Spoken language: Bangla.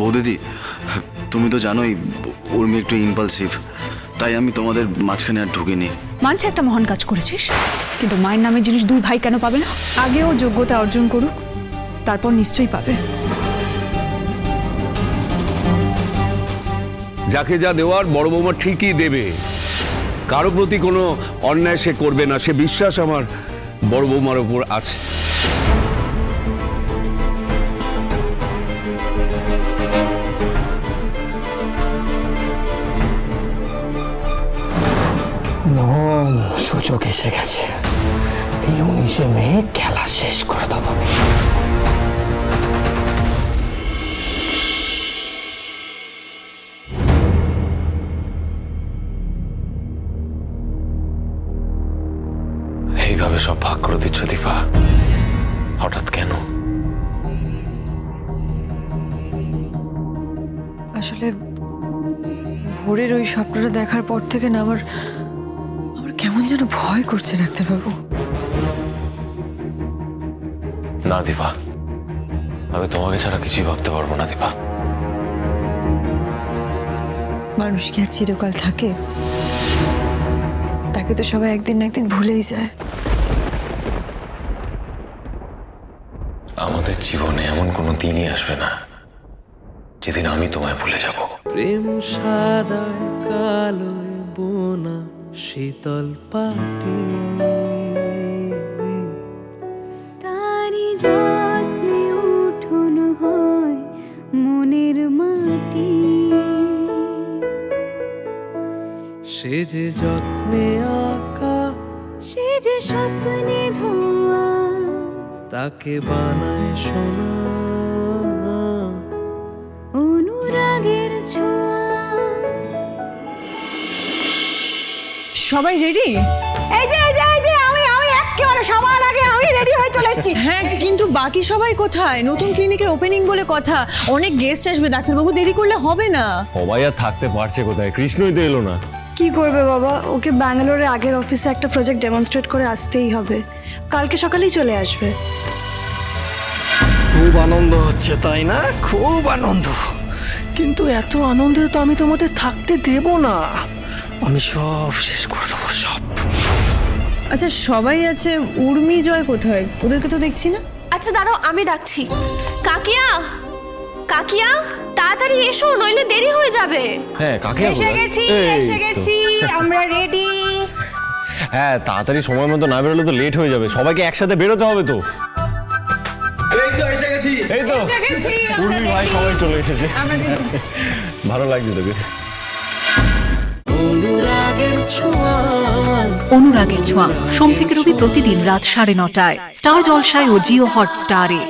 বৌদিদি, তুমি তো জানোই উর্মি একটু ইম্পালসিভ, তাই আমি তোমাদের মাঝখানে আর ঢুকিনি। মানছে একটা মহান কাজ করেছিস, কিন্তু মায়ের নামের জিনিস দুই ভাই কেন পাবে না? আগে ও যোগ্যতা অর্জন করুক, তারপর নিশ্চয়ই পাবে। যাকে যা দেওয়ার বড় বৌমা ঠিকই দেবে। কারো প্রতি কোনো অন্যায় সে করবে না, সে বিশ্বাস আমার বড় বৌমার উপর আছে। মোহন, সুযোগ এসে গেছে। এই 19শে মে খেলা শেষ করে দেবো। এইভাবে সব ভাগ করে দিচ্ছ দীপা, হঠাৎ কেন? আসলে ভোরের ওই স্বপ্নটা দেখার পর থেকে না আমার কেমন যেন ভয় করছে ডাক্তারবাবু। না দীপা, আমি তোমাকে ছাড়া কিছুই ভাবতে পারবো না দীপা। মানুষ কি আর চিরকাল থাকে? তাকে তো সবাই একদিন না একদিন ভুলেই যায়। আমাদের জীবনে এমন কোনো দিনই আসবে না যেদিন আমি তোমায় ভুলে যাব। প্রেম সাদায় কালোয় বোনা শীতল পাটি, তারি যত্নে উঠুন হয় মনের মাটি, সে যে যত্নে আঁকা, সে যে স্বপ্নে ধোয়া, তাকে বানায় সোনা অনুরাগের ছোঁয়া। সবাই রেডি? এই যে আমি একেবারে সবার আগে আমি রেডি হয়ে চলে এসেছি। হ্যাঁ, কিন্তু বাকি সবাই কোথায়? নতুন ক্লিনিকের ওপেনিং বলে কথা, অনেক গেস্ট আসবে, ডাক্তারবাবু দেরি করলে হবে না। সবাই আর থাকতে পারছে কোথায়? কৃষ্ণই তো এলো না। কি করবে বাবা, ওকে ব্যাঙ্গালোরে আগের অফিসে একটা প্রজেক্ট ডেমনস্ট্রেট করে আসতেই হবে। কালকে সকালেই চলে আসবে। খুব আনন্দ হচ্ছে তাই না? খুব আনন্দ, কিন্তু এত আনন্দে তো আমি তোমাদের থাকতে দেব না। আমি সব শেষ করে দেবো, সব। আচ্ছা, সবাই আছে, উর্মি জয় কোথায়? ওদেরকে তো দেখছি না। আচ্ছা দাঁড়াও, আমি ডাকছি। কাকিয়া, কাকিয়া তাড়াতাড়ি এসো, নইলে দেরি হয়ে যাবে। হ্যাঁ, কাকে এসে গেছি আমরা রেডি। হ্যাঁ, তাড়াতাড়ি সময় মতো না বেরোলে তো লেট হয়ে যাবে। সবাইকে একসাথে বেরোতে হবে তো। এই তো উর্মি ভাই, সবাই চলে এসেছে। ভালো লাগছে তোকে। অনুরাগের ছোঁয়া সোম থেকে রবি প্রতিদিন রাত 9:30টায় স্টার জলসায় ও জিও হটস্টারে।